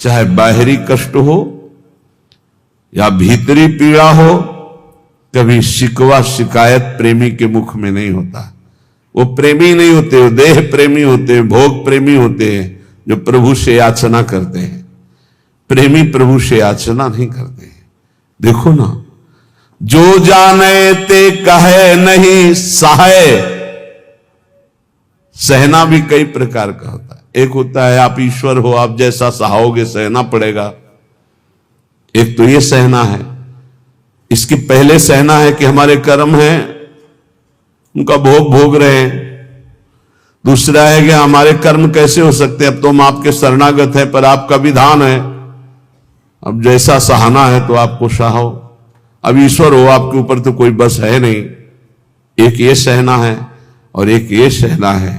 चाहे बाहरी कष्ट हो या भीतरी पीड़ा हो, कभी शिकवा शिकायत प्रेमी के मुख में नहीं होता। वो प्रेमी नहीं होते, वो देह प्रेमी होते हैं, भोग प्रेमी होते हैं, जो प्रभु से याचना करते हैं। प्रेमी प्रभु से याचना नहीं करते हैं। देखो ना, जो जाने ते कहे नहीं सहाय। सहना भी कई प्रकार का होता है। एक होता है आप ईश्वर हो, आप जैसा सहाओगे सहना पड़ेगा। एक तो ये सहना है। इसके पहले सहना है कि हमारे कर्म हैं, उनका भोग भोग रहे हैं। दूसरा है कि हमारे कर्म कैसे हो सकते हैं, अब तो हम आपके शरणागत हैं, पर आपका विधान है, अब जैसा सहाना है तो आपको सहाओ। अब ईश्वर हो, आपके ऊपर तो कोई बस है नहीं। एक ये सहना है और एक ये सहना है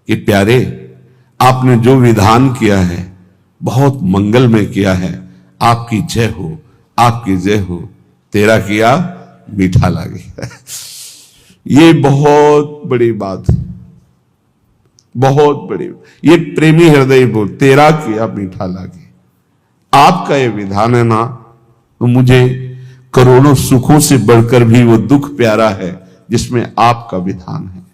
कि प्यारे, आपने जो विधान किया है बहुत मंगल में किया है, आपकी जय हो, आपकी जय हो, तेरा किया मीठा लागे। ये बहुत बड़ी बात है, बहुत बड़ी। ये प्रेमी हृदय बोल, तेरा किया मीठा लागे। आपका ये विधान है ना, तो मुझे करोड़ों सुखों से बढ़कर भी वो दुख प्यारा है जिसमें आपका विधान है।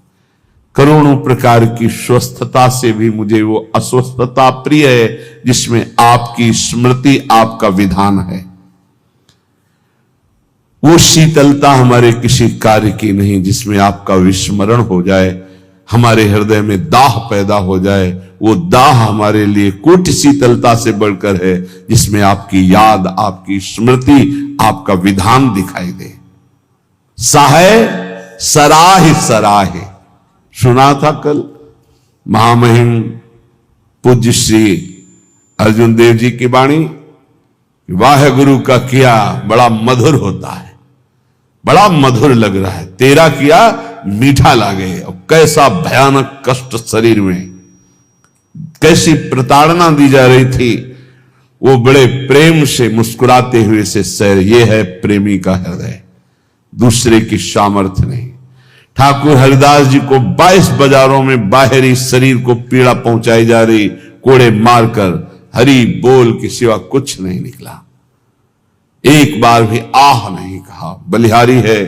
करोड़ों प्रकार की स्वस्थता से भी मुझे वो अस्वस्थता प्रिय है जिसमें आपकी स्मृति, आपका विधान है। वो शीतलता हमारे किसी कार्य की नहीं जिसमें आपका विस्मरण हो जाए, हमारे हृदय में दाह पैदा हो जाए। वो दाह हमारे लिए कोटि शीतलता से बढ़कर है जिसमें आपकी याद, आपकी स्मृति, आपका विधान दिखाई दे। सहाय सराह सराहे, सुना था कल महामहिम पूज्य श्री अर्जुन देव जी की वाणी। वाह गुरु का किया बड़ा मधुर होता है, बड़ा मधुर लग रहा है, तेरा किया मीठा लागे। और कैसा भयानक कष्ट शरीर में, कैसी प्रताड़ना दी जा रही थी, वो बड़े प्रेम से मुस्कुराते हुए से सैर। ये है प्रेमी का हृदय, दूसरे की सामर्थ्य नहीं। ठाकुर हरिदास जी को 22 बाजारों में बाहरी शरीर को पीड़ा पहुंचाई जा रही, कोड़े मारकर हरि बोल के सिवा कुछ नहीं निकला। एक बार भी आह नहीं कहा। बलिहारी है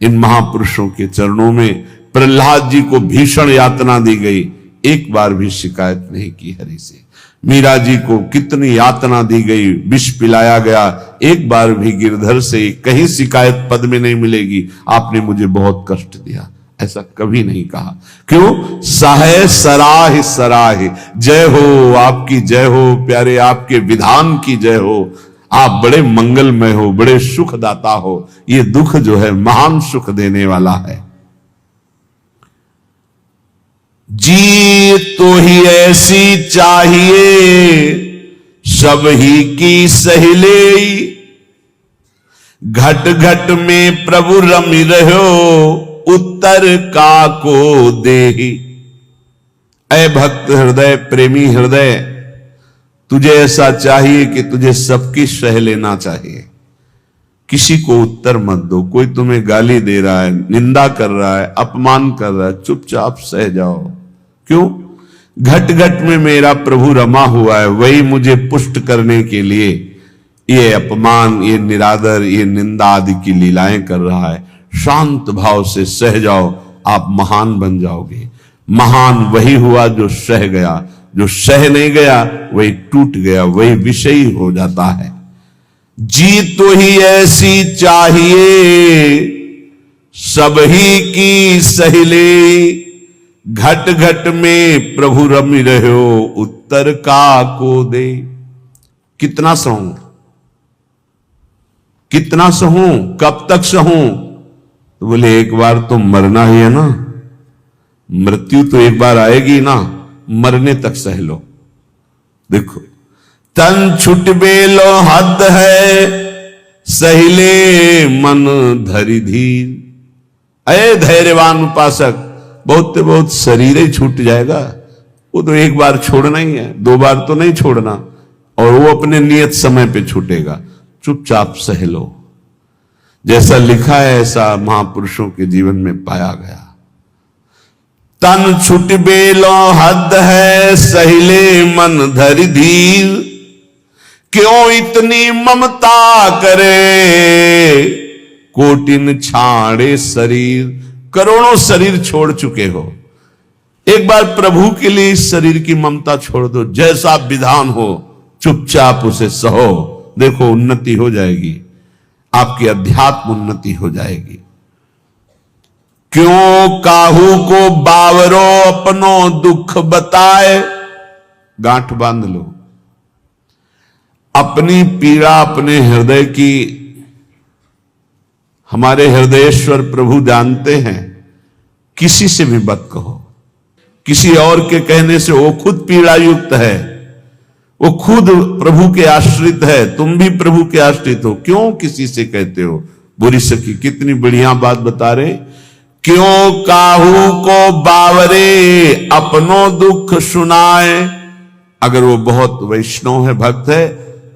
इन महापुरुषों के चरणों में। प्रहलाद जी को भीषण यातना दी गई, एक बार भी शिकायत नहीं की हरि से। मीरा जी को कितनी यातना दी गई, विष पिलाया गया, एक बार भी गिरधर से कहीं शिकायत पद में नहीं मिलेगी, आपने मुझे बहुत कष्ट दिया, ऐसा कभी नहीं कहा। क्यों? सहाय सराह सराह, जय हो, आपकी जय हो प्यारे, आपके विधान की जय हो। आप बड़े मंगलमय हो, बड़े सुखदाता हो। ये दुख जो है महान सुख देने वाला है। जी तो ही ऐसी चाहिए सब ही की सहिले, घट घट में प्रभु रमि रहो उत्तर का को देहि। ऐ भक्त हृदय, प्रेमी हृदय, तुझे ऐसा चाहिए कि तुझे सबकी सह लेना चाहिए। किसी को उत्तर मत दो। कोई तुम्हें गाली दे रहा है, निंदा कर रहा है, अपमान कर रहा है, चुपचाप सह जाओ। क्यों? घट घट में मेरा प्रभु रमा हुआ है, वही मुझे पुष्ट करने के लिए ये अपमान, ये निरादर, ये निंदा आदि की लीलाएं कर रहा है। शांत भाव से सह जाओ, आप महान बन जाओगे। महान वही हुआ जो सह गया, जो सह नहीं गया वही टूट गया, वही विषयी हो जाता है। जी तो ही ऐसी चाहिए सब ही की सहिले, घट घट में प्रभु रमि रहो उत्तर का को दे। कितना सहूं, कितना सहूं, कब तक सहूं? तो बोले एक बार तो मरना ही है ना, मृत्यु तो एक बार आएगी ना, मरने तक सह लो। देखो, तन छुट बेलो हद है सहिले मन धरि धीर। अरे धैर्यवान उपासक, बहुत बहुत शरीर ही छूट जाएगा, वो तो एक बार छोड़ना ही है, दो बार तो नहीं छोड़ना, और वो अपने नियत समय पे छूटेगा। चुपचाप सह लो। जैसा लिखा है ऐसा महापुरुषों के जीवन में पाया गया। तन छुट बेलो हद है सहिले मन धरि धीर, क्यों इतनी ममता करे, कोटिन छाड़े शरीर। करोड़ों शरीर छोड़ चुके हो, एक बार प्रभु के लिए इस शरीर की ममता छोड़ दो। जैसा विधान हो चुपचाप उसे सहो, देखो उन्नति हो जाएगी, आपकी अध्यात्म उन्नति हो जाएगी। क्यों काहू को बावरो अपनो दुख बताए। गांठ बांध लो, अपनी पीड़ा अपने हृदय की हमारे हृदयेश्वर प्रभु जानते हैं। किसी से भी मत कहो, किसी और के कहने से वो खुद पीड़ा युक्त है, वो खुद प्रभु के आश्रित है, तुम भी प्रभु के आश्रित हो, क्यों किसी से कहते हो। बुरी सखी कितनी बढ़िया बात बता रहे। क्यों काहू को बावरे अपनो दुख सुनाए। अगर वो बहुत वैष्णव है, भक्त है,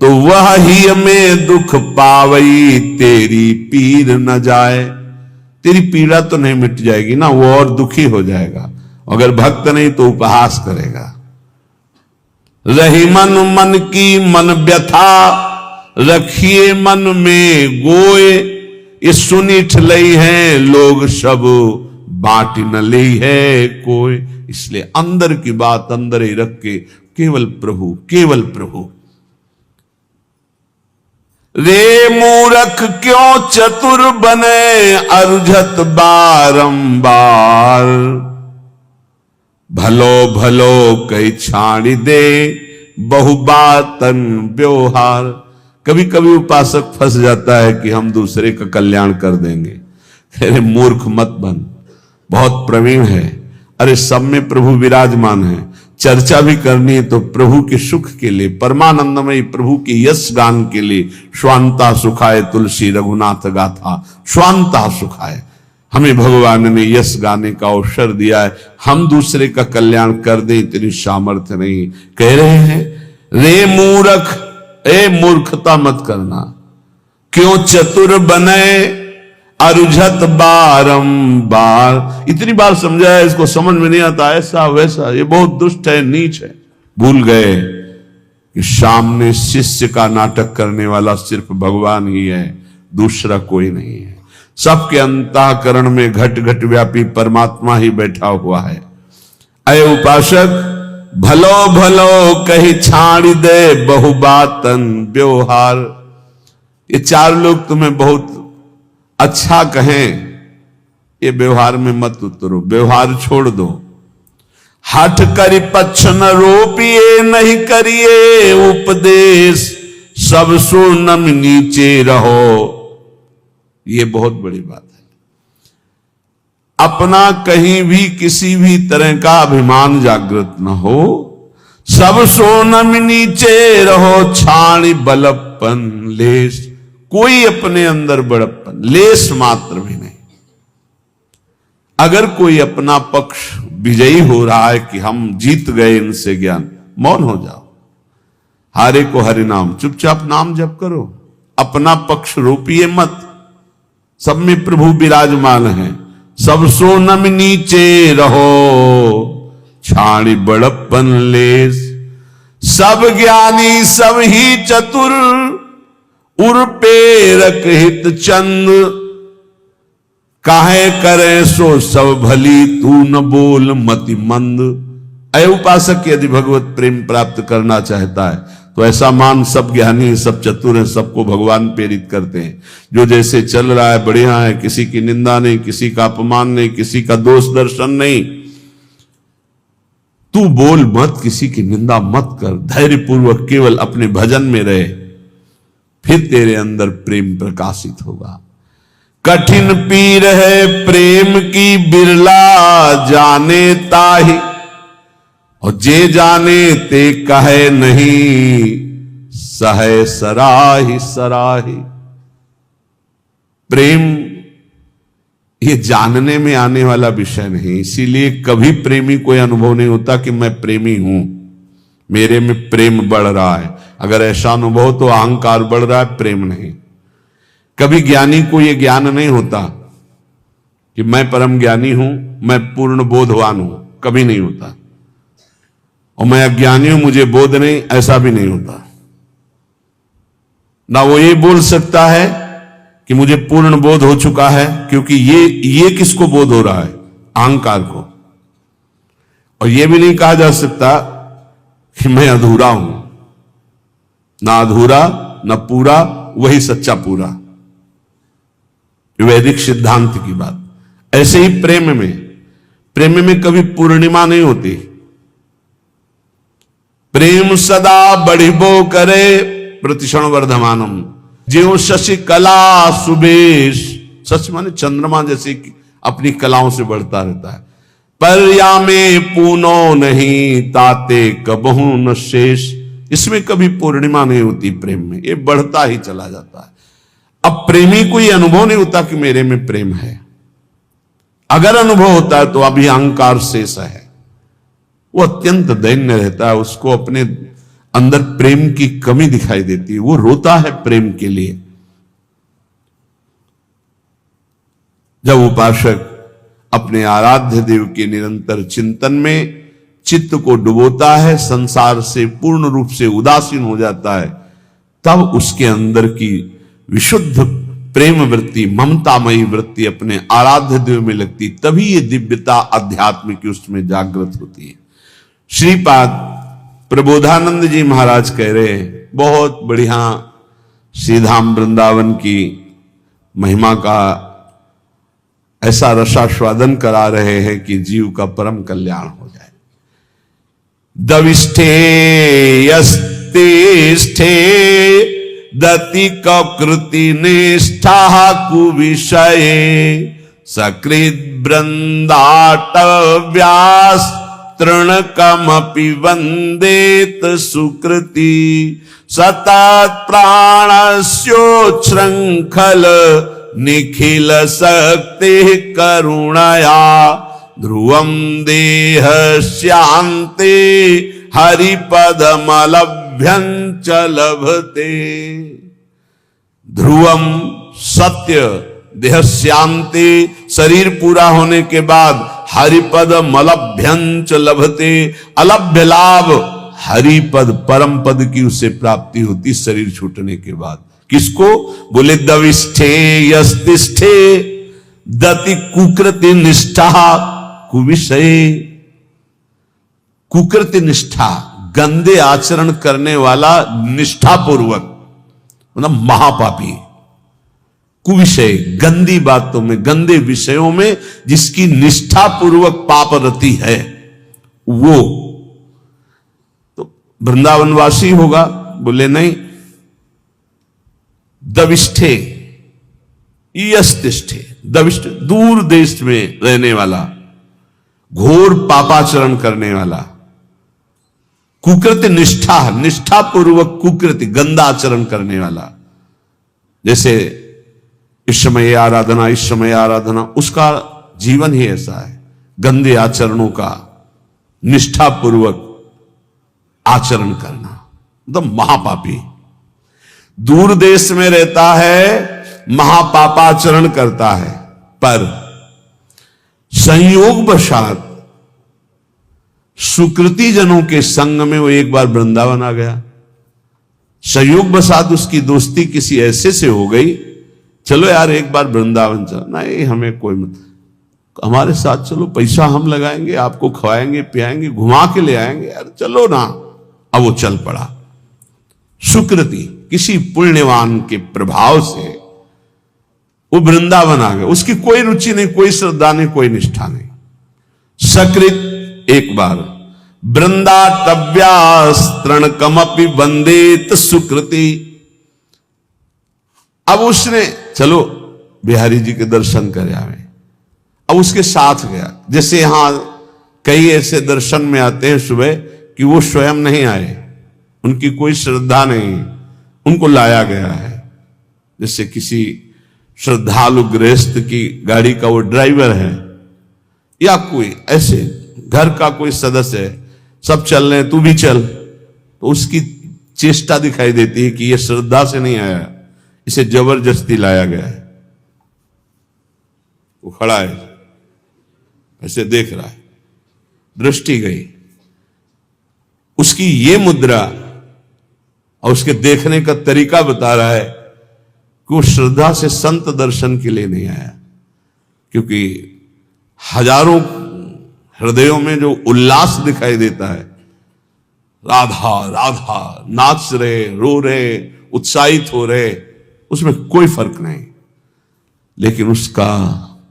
तो वह ही में दुख पावई, तेरी पीर न जाए। तेरी पीड़ा तो नहीं मिट जाएगी ना, वो और दुखी हो जाएगा। अगर भक्त नहीं तो उपहास करेगा। रही मन मन की मन व्यथा, रखिए मन में गोए। ये सुनिठ लई है लोग सब, बांट न लई है कोई। इसलिए अंदर की बात अंदर ही रख के केवल प्रभु, केवल प्रभु। रे मूरख क्यों चतुर बने, अरुझत बारंबार। भलो भलो कई छाड़ी दे, बहुबातन व्यवहार। कभी कभी उपासक फंस जाता है कि हम दूसरे का कल्याण कर देंगे। अरे मूर्ख मत बन, बहुत प्रवीण है। अरे सब में प्रभु विराजमान है, चर्चा भी करनी है तो प्रभु के सुख के लिए, परमानंदमयी प्रभु के यश गान के लिए। स्वांता सुखाए तुलसी रघुनाथ गाथा, स्वांता सुखाए। हमें भगवान ने यश गाने का अवसर दिया है, हम दूसरे का कल्याण कर दें इतनी सामर्थ्य नहीं। कह रहे हैं रे मूर्ख, ए मूर्खता मत करना। क्यों चतुर बने, अरुझत बारंबार। इतनी बार समझाया, इसको समझ में नहीं आता, ऐसा वैसा, ये बहुत दुष्ट है, नीच है। भूल गए कि सामने शिष्य का नाटक करने वाला सिर्फ भगवान ही है, दूसरा कोई नहीं है। सबके अंतःकरण में घट घट व्यापी परमात्मा ही बैठा हुआ है। अय उपासक, भलो भलो कही छाड़ दे, बहुबातन व्यवहार। ये चार लोग तुम्हें बहुत अच्छा कहें, ये व्यवहार में मत उतरो, व्यवहार छोड़ दो। हठ करी पक्ष न रोपिए, नहीं करिए उपदेश, सब सो नम नीचे रहो। ये बहुत बड़ी बात है। अपना कहीं भी किसी भी तरह का अभिमान जागृत न हो, सब सो नम नीचे रहो। छाणी बलपन लेस, कोई अपने अंदर बड़प्पन लेस मात्र भी नहीं। अगर कोई अपना पक्ष विजयी हो रहा है कि हम जीत गए इनसे ज्ञान, मौन हो जाओ। हारे को हरि नाम, चुपचाप नाम जप करो, अपना पक्ष रोपिए मत। सब में प्रभु विराजमान है। सब सो नम नीचे रहो, छाणी बड़प्पन लेस। सब ज्ञानी सब ही चतुर, उर्पेरक हित चंद। काहे करे सो सब भली, तू न बोल मति मंद। अय उपासक, यदि भगवत प्रेम प्राप्त करना चाहता है तो ऐसा मान सब ज्ञानी, सब चतुर हैं, सबको भगवान प्रेरित करते हैं। जो जैसे चल रहा है बढ़िया है, किसी की निंदा नहीं, किसी का अपमान नहीं, किसी का दोष दर्शन नहीं। तू बोल मत, किसी की निंदा मत कर, धैर्यपूर्वक केवल अपने भजन में रहे, फिर तेरे अंदर प्रेम प्रकाशित होगा। कठिन पीर है प्रेम की, बिरला जाने ताही। और जे जाने ते कहे नहीं, सहे सराही सराही। प्रेम ये जानने में आने वाला विषय नहीं, इसीलिए कभी प्रेमी कोई अनुभव नहीं होता कि मैं प्रेमी हूं, मेरे में प्रेम बढ़ रहा है। अगर ऐसा अनुभव तो अहंकार बढ़ रहा है, प्रेम नहीं। कभी ज्ञानी को यह ज्ञान नहीं होता कि मैं परम ज्ञानी हूं, मैं पूर्ण बोधवान हूं, कभी नहीं होता। और मैं अज्ञानी हूं, मुझे बोध नहीं, ऐसा भी नहीं होता। ना वो ये बोल सकता है कि मुझे पूर्ण बोध हो चुका है, क्योंकि ये किसको बोध हो रहा है? अहंकार को। और ये भी नहीं कहा जा सकता कि मैं अधूरा हूं। ना अधूरा ना पूरा, वही सच्चा पूरा। वैदिक सिद्धांत की बात। ऐसे ही प्रेम में कभी पूर्णिमा नहीं होती। प्रेम सदा बढ़िबो करे प्रतिक्षण वर्धमानम, ज्यों शशि कला सुबेश। शशि माने चंद्रमा जैसे अपनी कलाओं से बढ़ता रहता है। पर या में पूनो नहीं ताते कबहू न शेष। इसमें कभी पूर्णिमा नहीं होती प्रेम में, ये बढ़ता ही चला जाता है। अब प्रेमी को यह अनुभव नहीं होता कि मेरे में प्रेम है। अगर अनुभव होता है तो अभी अहंकार शेष है, वो अत्यंत दैन्य रहता है, उसको अपने अंदर प्रेम की कमी दिखाई देती है, वो रोता है प्रेम के लिए। जब उपासक अपने आराध्य देव के निरंतर चिंतन में चित्त को डुबोता है, संसार से पूर्ण रूप से उदासीन हो जाता है, तब उसके अंदर की विशुद्ध प्रेम वृत्ति, ममतामयी वृत्ति अपने आराध्य देव में लगती, तभी ये दिव्यता अध्यात्म की उसमें जागृत होती है। श्रीपाद प्रबोधानंद जी महाराज कह रहे हैं, बहुत बढ़िया श्रीधाम वृंदावन की महिमा का ऐसा रसास्वादन करा रहे हैं कि जीव का परम कल्याण हो जाए। दविष्ठे यस्तिष्ठे दति कृति निष्ठा कुविषये सकृत वृंदाटव्यास तृणकमपि वंदेत सुकृति सतत प्राणस्योच्छृंखल निखिल शक्ति करुणया ध्रुवम देह शांति हरिपदमलभ्यंच लभते। ध्रुवम सत्य, देह शांति, शरीर पूरा होने के बाद हरिपद मलभ्यंच लभते, अलभ्य लाभ हरिपद परम पद की उसे प्राप्ति होती शरीर छूटने के बाद। किसको? बोले दविष्ठे यस्तिष्ठे दति कुकृति निष्ठा कुविषय। कुकृति निष्ठा, गंदे आचरण करने वाला निष्ठापूर्वक, मतलब महापापी। कुविषय, गंदी बातों में, गंदे विषयों में जिसकी निष्ठापूर्वक पाप रति है, वो तो वृंदावनवासी होगा? बोले नहीं। दविष्ठे यस्तिष्ठे, दविष्ठ दूर देश में रहने वाला, घोर पापाचरण करने वाला। कुकृति निष्ठा, निष्ठापूर्वक कुकृति, गंदा आचरण करने वाला। जैसे इस समय आराधना, इस समय आराधना, उसका जीवन ही ऐसा है, गंदे आचरणों का निष्ठापूर्वक आचरण करना, मतलब महापापी। दूर देश में रहता है, महापापाचरण करता है, पर संयोग वशात सुकृति जनों के संग में वो एक बार वृंदावन आ गया। संयोग वशात उसकी दोस्ती किसी ऐसे से हो गई, चलो यार एक बार वृंदावन चलो। नहीं, हमें कोई मत, हमारे साथ चलो, पैसा हम लगाएंगे, आपको खवाएंगे पियाएंगे, घुमा के ले आएंगे, यार चलो ना। अब वो चल पड़ा। सुकृति, किसी पुण्यवान के प्रभाव से वो वृंदावन आ गया। उसकी कोई रुचि नहीं, कोई श्रद्धा नहीं, कोई निष्ठा नहीं। सकृत एक बार वृंदाटव्यास्त्रणकमपि वंदेत सुकृति। अब उसने चलो बिहारी जी के दर्शन करे आवे, अब उसके साथ गया। जैसे यहां कई ऐसे दर्शन में आते हैं सुबह कि वो स्वयं नहीं आए, उनकी कोई श्रद्धा नहीं, उनको लाया गया है। जैसे किसी श्रद्धालु गृहस्थ की गाड़ी का वो ड्राइवर है, या कोई ऐसे घर का कोई सदस्य है, सब चल रहे हैं, तू भी चल, तो उसकी चेष्टा दिखाई देती है कि ये श्रद्धा से नहीं आया, इसे जबरदस्ती लाया गया है। वो खड़ा है, ऐसे देख रहा है, दृष्टि गई उसकी। ये मुद्रा और उसके देखने का तरीका बता रहा है कि वो श्रद्धा से संत दर्शन के लिए नहीं आया, क्योंकि हजारों हृदयों में जो उल्लास दिखाई देता है, राधा राधा नाच रहे, रो रहे, उत्साहित हो रहे, उसमें कोई फर्क नहीं। लेकिन उसका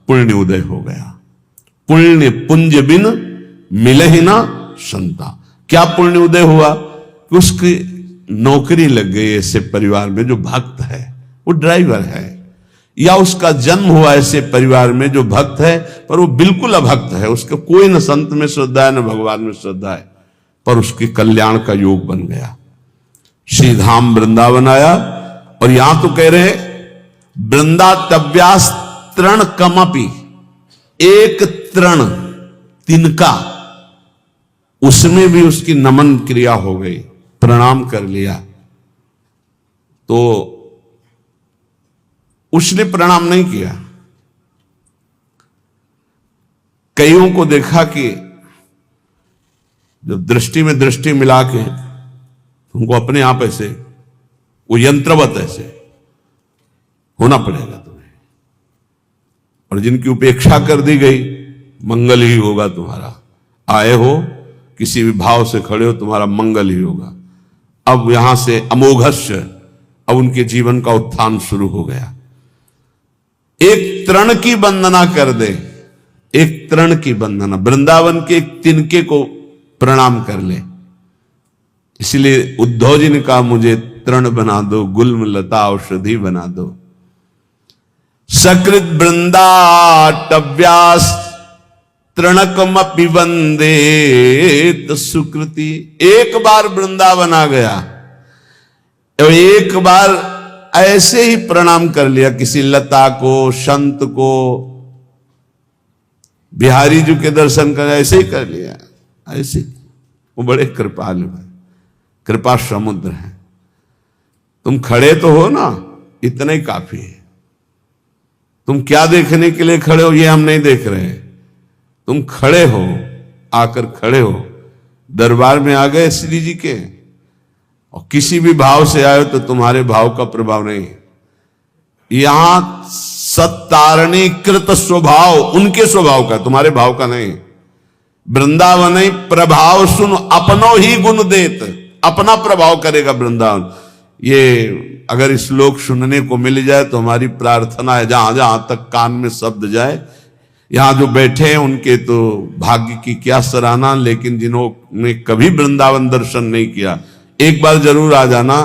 पुण्य उदय हो गया। पुण्य पुंज बिन मिले ही ना संता। क्या पुण्य उदय हुआ कि उसकी नौकरी लग गई ऐसे परिवार में जो भक्त है, वो ड्राइवर है, या उसका जन्म हुआ ऐसे परिवार में जो भक्त है पर वो बिल्कुल अभक्त है, उसका कोई न संत में श्रद्धा है न भगवान में श्रद्धा है, पर उसके कल्याण का योग बन गया। श्री धाम वृंदावन आया और यहां तो कह रहे वृंदातव्यास तृण कमपि, एक तृण तिनका, उसमें भी उसकी नमन क्रिया हो गई, प्रणाम कर लिया। तो उसने प्रणाम नहीं किया। कईयों को देखा कि जब दृष्टि में दृष्टि मिला के तुमको अपने आप ऐसे वो यंत्रवत ऐसे होना पड़ेगा तुम्हें, और जिनकी उपेक्षा कर दी गई, मंगल ही होगा तुम्हारा। आए हो किसी भी भाव से खड़े हो, तुम्हारा मंगल ही होगा। अब यहां से अमोघस्य, अब उनके जीवन का उत्थान शुरू हो गया। एक तृण की वंदना कर दे, एक तृण की वंदना, वृंदावन के एक तिनके को प्रणाम कर ले। इसलिए उद्धव जी ने कहा मुझे तृण बना दो, गुल्म लता औषधि बना दो। सकृत वृंदाटव्यास तृणकमपि वंदे सुकृति। एक बार वृंदावन आ गया, एक बार ऐसे ही प्रणाम कर लिया किसी लता को, संत को, बिहारी जी के दर्शन कर ऐसे ही कर लिया, ऐसे। वो बड़े कृपालु है, कृपा समुद्र है। तुम खड़े तो हो ना, इतना ही काफी है। तुम क्या देखने के लिए खड़े हो ये हम नहीं देख रहे हैं, तुम खड़े हो, आकर खड़े हो, दरबार में आ गए श्री जी के, और किसी भी भाव से आए तो तुम्हारे भाव का प्रभाव नहीं है। यहां सत्तारणीकृत स्वभाव उनके स्वभाव का, तुम्हारे भाव का नहीं। वृंदावन प्रभाव सुन अपनो ही गुण देत, अपना प्रभाव करेगा वृंदावन। ये अगर श्लोक सुनने को मिल जाए तो हमारी प्रार्थना है, जहां जहां तक कान में शब्द जाए। यहां जो बैठे हैं उनके तो भाग्य की क्या सराहना, लेकिन जिन्होंने कभी वृंदावन दर्शन नहीं किया, एक बार जरूर आ जाना,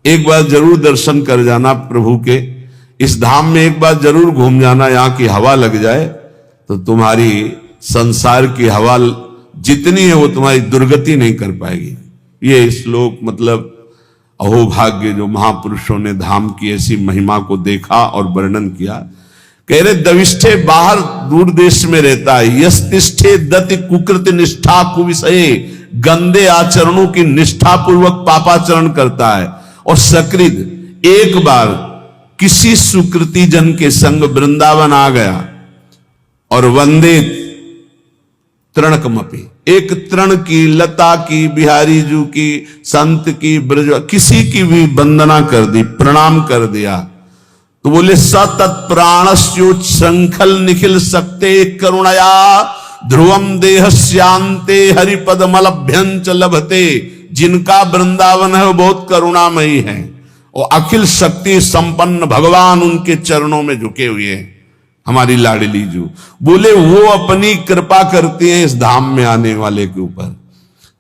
एक बार जरूर दर्शन कर जाना प्रभु के। इस धाम में एक बार जरूर घूम जाना, यहां की हवा लग जाए तो तुम्हारी संसार की हवा जितनी है वो तुम्हारी दुर्गति नहीं कर पाएगी। ये श्लोक मतलब अहोभाग्य जो महापुरुषों ने धाम की ऐसी महिमा को देखा और वर्णन किया। कह रहे दविष्ठे बाहर दूर देश में रहता है, यस्तिष्ठे दति कुकृत निष्ठा कुविषये, गंदे आचरणों की निष्ठा पूर्वक पापाचरण करता है। और सकृत एक बार किसी सुकृति जन के संग वृंदावन आ गया और वंदे तृणकमपि, एक तृण की, लता की, बिहारी जू की, संत की, ब्रज किसी की भी वंदना कर दी, प्रणाम कर दिया, तो बोले सतत प्राणस्योच श्रृंखल निखिल सकते करुणया ध्रुवम देहस्यांते हरिपदमलभ्यंच लभते। जिनका वृंदावन है वो बहुत करुणामयी है, और अखिल शक्ति संपन्न भगवान उनके चरणों में झुके हुए हैं। हमारी लाडली जू बोले वो अपनी कृपा करती हैं इस धाम में आने वाले के ऊपर।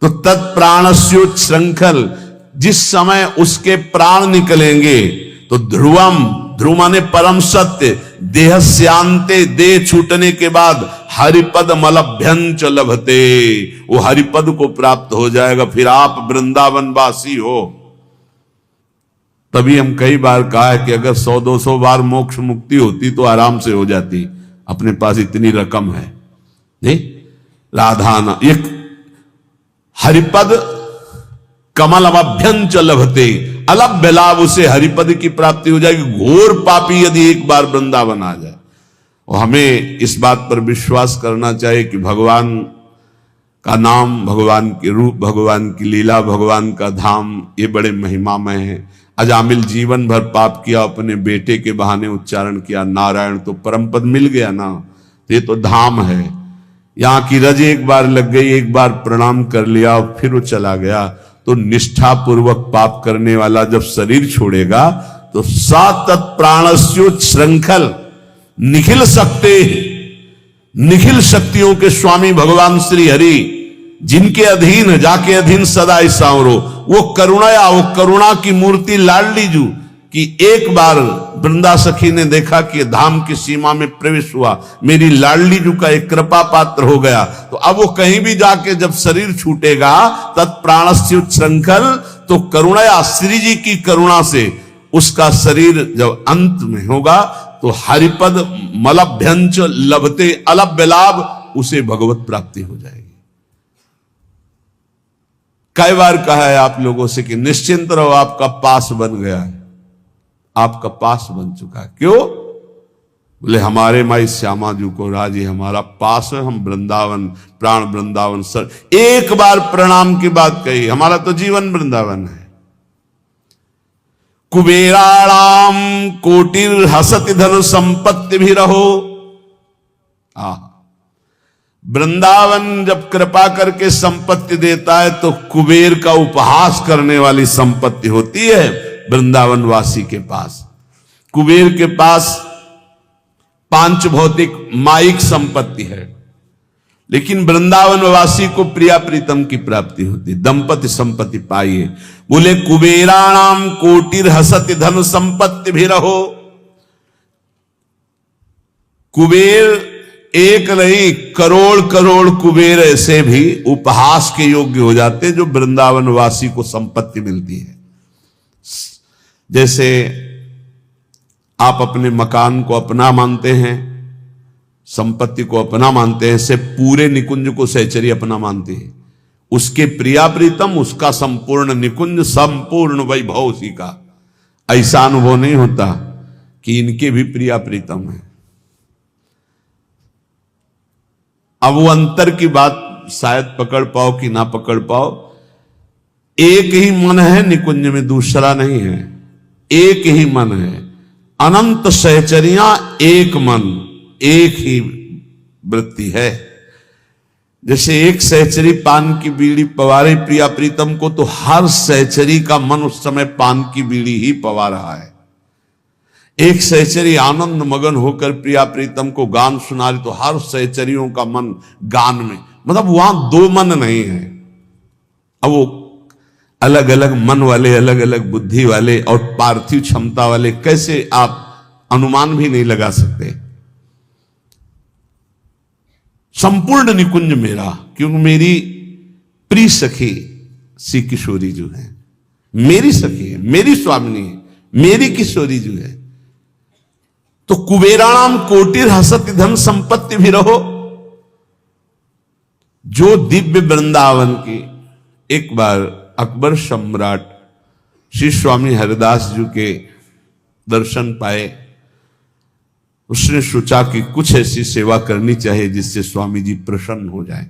तो तत्प्राणस्योच श्रृंखल, जिस समय उसके प्राण निकलेंगे तो ध्रुवम, ध्रुव माने परम सत्य, देहस्यांते, देह छूटने के बाद हरिपद मलभ्यंच लभते, वो हरिपद को प्राप्त हो जाएगा, फिर आप वृंदावन वासी हो। तभी हम कई बार कहा है कि अगर 100-200 बार मोक्ष मुक्ति होती तो आराम से हो जाती, अपने पास इतनी रकम है। नहीं, राधाना एक हरिपद कमल अभ्यंच लभते, अलभ्य लाभ उसे हरिपद की प्राप्ति हो जाएगी। घोर पापी यदि एक बार वृंदावन आ जाए, और हमें इस बात पर विश्वास करना चाहिए कि भगवान का नाम, भगवान के रूप, भगवान की लीला, भगवान का धाम, ये बड़े महिमामय है। अजामिल जीवन भर पाप किया, अपने बेटे के बहाने उच्चारण किया नारायण, तो परम पद मिल गया ना। तो ये तो धाम है। यहां की रज एक बार लग गई, एक बार प्रणाम कर लिया और फिर वो चला गया। तो निष्ठा पूर्वक पाप करने वाला जब शरीर छोड़ेगा तो सा तत्प्राणस्यो श्रृंखल निखिल सकते, निखिल शक्तियों के स्वामी भगवान श्री हरि, जिनके अधीन जाके अधीन सदा सांवरो, वो करुणा, वो करुणा की मूर्ति लाडली जू कि एक बार वृंदा सखी ने देखा कि धाम की सीमा में प्रवेश हुआ, मेरी लाडली जू का एक कृपा पात्र हो गया। तो अब वो कहीं भी जाके जब शरीर छूटेगा तत्प्राणस्य श्रृंखल, तो करुणा, श्री जी की करुणा से उसका शरीर जब अंत में होगा तो हरिपद मलभ्यंच लभते अलभ्य लाभ, उसे भगवत प्राप्ति हो जाएगी। कई बार कहा है आप लोगों से कि निश्चिंत रहो, आपका पास बन गया है, आपका पास बन चुका है। क्यों? बोले हमारे माई श्यामा जी को राजी हमारा पास है, हम वृंदावन, प्राण वृंदावन सर, एक बार प्रणाम की बात कही, हमारा तो जीवन वृंदावन है। कुबेराणाम कोटिर हसति धन संपत्ति भी रहो। वृंदावन जब कृपा करके संपत्ति देता है तो कुबेर का उपहास करने वाली संपत्ति होती है वृंदावन वासी के पास। कुबेर के पास पांच भौतिक माइक संपत्ति है, लेकिन वृंदावन वासी को प्रिया प्रीतम की प्राप्ति होती, दंपति संपत्ति पाइए। बोले कुबेराणाम कोटिर हसति धन संपत्ति भी रहो। कुबेर एक नहीं, करोड़ करोड़ कुबेर ऐसे भी उपहास के योग्य हो जाते जो वृंदावन वासी को संपत्ति मिलती है। जैसे आप अपने मकान को अपना मानते हैं, संपत्ति को अपना मानते हैं, से पूरे निकुंज को सहचरी अपना मानते हैं। उसके प्रिया प्रीतम, उसका संपूर्ण निकुंज, संपूर्ण वैभव उसी का। ऐसा अनुभव नहीं होता कि इनके भी प्रिया प्रीतम है। अब वो अंतर की बात शायद पकड़ पाओ कि ना पकड़ पाओ। एक ही मन है निकुंज में, दूसरा नहीं है, एक ही मन है। अनंत सहचरियां एक मन, एक ही वृत्ति है। जैसे एक सहचरी पान की बीड़ी पवारे प्रिया प्रीतम को, तो हर सहचरी का मन उस समय पान की बीड़ी ही पवा रहा है। एक सहचरी आनंद मगन होकर प्रिया प्रीतम को गान सुना रही, तो हर सहचरियों का मन गान में, मतलब वहां दो मन नहीं है। अब वो अलग अलग मन वाले, अलग अलग बुद्धि वाले और पार्थिव क्षमता वाले, कैसे आप अनुमान भी नहीं लगा सकते। संपूर्ण निकुंज मेरा, क्योंकि मेरी प्रिय सखी श्री किशोरी जो है, मेरी सखी है, मेरी स्वामिनी है, मेरी किशोरी जो है। तो कुबेराणाम कोटिर हसति धन संपत्ति भी रहो। जो दिव्य वृंदावन की, एक बार अकबर सम्राट श्री स्वामी हरिदास जी के दर्शन पाए, उसने सोचा कि कुछ ऐसी सेवा करनी चाहिए जिससे स्वामी जी प्रसन्न हो जाए।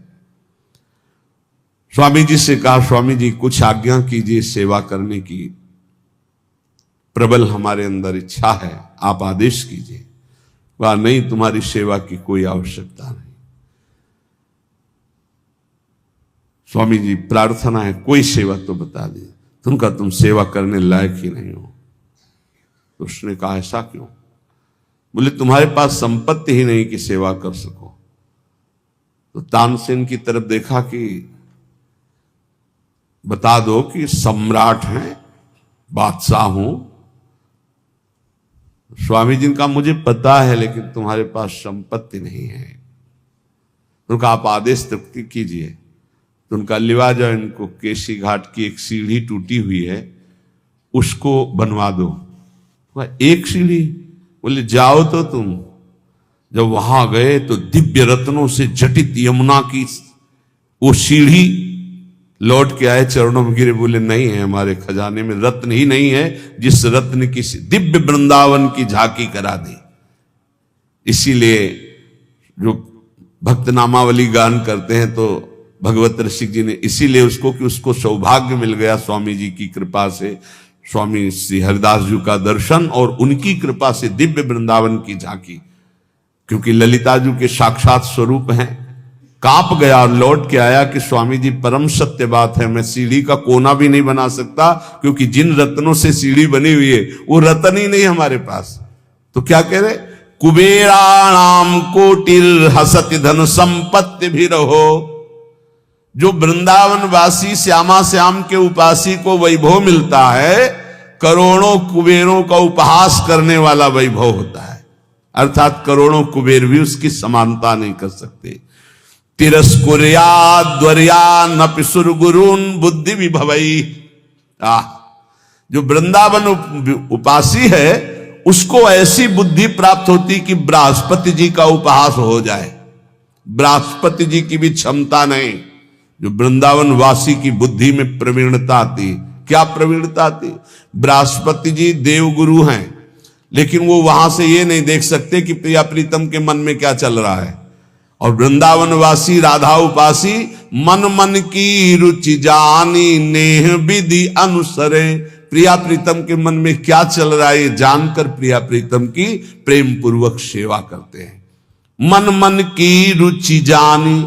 स्वामी जी से कहा, स्वामी जी कुछ आज्ञा कीजिए, सेवा करने की प्रबल हमारे अंदर इच्छा है, आप आदेश कीजिए। वह नहीं, तुम्हारी सेवा की कोई आवश्यकता नहीं। स्वामी जी प्रार्थना है, कोई सेवा तो बता दे, तुम सेवा करने लायक ही नहीं हो। तो उसने कहा, ऐसा क्यों? बोले तुम्हारे पास संपत्ति ही नहीं कि सेवा कर सको। तो तानसेन की तरफ देखा कि बता दो कि सम्राट हैं, बादशाह हूं। स्वामी जी का मुझे पता है, लेकिन तुम्हारे पास संपत्ति नहीं है। उनका आप आदेश तक कीजिए। तो उनका लिवा जाओ, इनको केसी घाट की एक सीढ़ी टूटी हुई है, उसको बनवा दो। एक सीढ़ी? बोले जाओ तो तुम। जब वहां गए तो दिव्य रत्नों से जटित यमुना की वो सीढ़ी लौट के आए, चरणों में गिरे, बोले नहीं है, हमारे खजाने में रत्न ही नहीं है जिस रत्न की दिव्य वृंदावन की झांकी करा दी। इसीलिए जो भक्त नामावली गान करते हैं तो भगवत ऋषि जी ने इसीलिए उसको कि उसको सौभाग्य मिल गया स्वामी जी की कृपा से, स्वामी श्री हरिदास जी का दर्शन और उनकी कृपा से दिव्य वृंदावन की झांकी, क्योंकि ललिता जी के साक्षात स्वरूप हैं। कांप गया और लौट के आया कि स्वामी जी परम सत्य बात है, मैं सीढ़ी का कोना भी नहीं बना सकता, क्योंकि जिन रत्नों से सीढ़ी बनी हुई है वो रत्न ही नहीं हमारे पास। तो क्या कह रहे, कुबेराणाम कोटिर हसति धन संपत्ति भी रहो। जो वृंदावन वासी श्यामा श्याम के उपासी को वैभव मिलता है, करोड़ों कुबेरों का उपहास करने वाला वैभव होता है, अर्थात करोड़ों कुबेर भी उसकी समानता नहीं कर सकते। तिरस्कुर्या द्वर्या नपि सुरगुरुन बुद्धि विभवई। जो वृंदावन उपासी है उसको ऐसी बुद्धि प्राप्त होती कि बृहस्पति जी का उपहास हो जाए। बृहस्पति जी की भी क्षमता नहीं, जो वृंदावन वासी की बुद्धि में प्रवीणता आती। क्या प्रवीणता आती? बृहस्पति जी देवगुरु हैं, लेकिन वो वहां से ये नहीं देख सकते कि प्रिया प्रीतम के मन में क्या चल रहा है। और वृंदावन वासी राधा उपासी मन मन की रुचि जानी नेह विधि अनुसरे। प्रिया प्रीतम के मन में क्या चल रहा है ये जानकर प्रिया प्रीतम की प्रेम पूर्वक सेवा करते हैं। मन मन की रुचि जानी,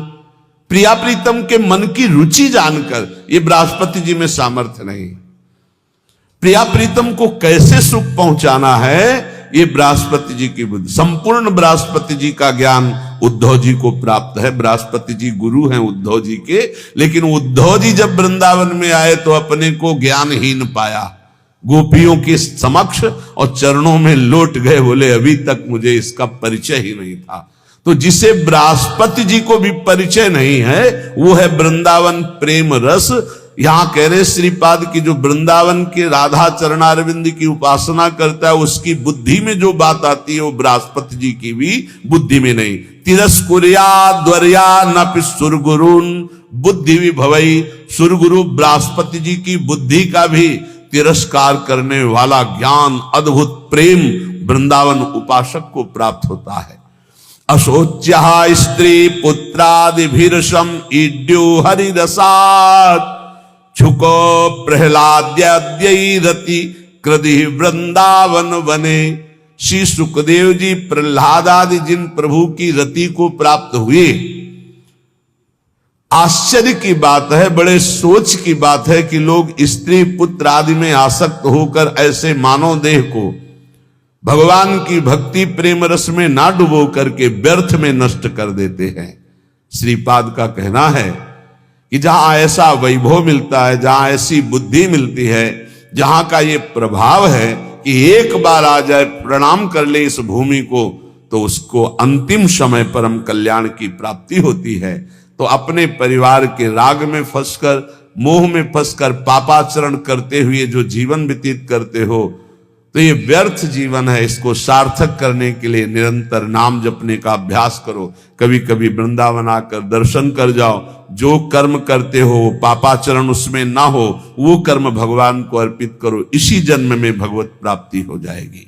प्रिया प्रीतम के मन की रुचि जानकर, ये बृहस्पति जी में सामर्थ्य नहीं। प्रिया प्रीतम को कैसे सुख पहुंचाना है ये बृहस्पति जी की बुद्धि। संपूर्ण बृहस्पति जी का ज्ञान उद्धव जी को प्राप्त है। बृहस्पति जी गुरु हैं उद्धव जी के, लेकिन उद्धव जी जब वृंदावन में आए तो अपने को ज्ञानहीन पाया। गोपियों के समक्ष और चरणों में लौट गए, बोले अभी तक मुझे इसका परिचय ही नहीं था। तो जिसे बृहस्पति जी को भी परिचय नहीं है वो है वृंदावन प्रेम रस। यहां कह रहे श्रीपाद की जो वृंदावन के राधा चरणारविंद की उपासना करता है उसकी बुद्धि में जो बात आती है वो बृहस्पति जी की भी बुद्धि में नहीं। तिरस्कुर्या द्वर्या नपि सुरगुरुन बुद्धि विभवई। सुरगुरु बृहस्पति जी की बुद्धि का भी तिरस्कार करने वाला ज्ञान, अद्भुत प्रेम वृंदावन उपासक को प्राप्त होता है। अशोच्या स्त्री पुत्रादिभिर्षम ईड्यो हरिरसात् छुको प्रहलाद्यरति कृधि वृंदावन वने। श्री सुखदेव जी प्रहलाद आदि जिन प्रभु की रति को प्राप्त हुए, आश्चर्य की बात है, बड़े सोच की बात है कि लोग स्त्री पुत्र आदि में आसक्त होकर ऐसे मानव देह को भगवान की भक्ति प्रेम रस में ना डुबो करके व्यर्थ में नष्ट कर देते हैं। श्रीपाद का कहना है कि जहां ऐसा वैभव मिलता है, जहां ऐसी बुद्धि मिलती है, जहां का ये प्रभाव है कि एक बार आ जाए प्रणाम कर ले इस भूमि को, तो उसको अंतिम समय परम कल्याण की प्राप्ति होती है। तो अपने परिवार के राग में फंसकर, मोह में फंसकर पापाचरण करते हुए जो जीवन व्यतीत करते हो, तो ये व्यर्थ जीवन है। इसको सार्थक करने के लिए निरंतर नाम जपने का अभ्यास करो। कभी कभी वृंदावन आकर दर्शन कर जाओ। जो कर्म करते हो पापाचरण उसमें ना हो, वो कर्म भगवान को अर्पित करो। इसी जन्म में भगवत प्राप्ति हो जाएगी।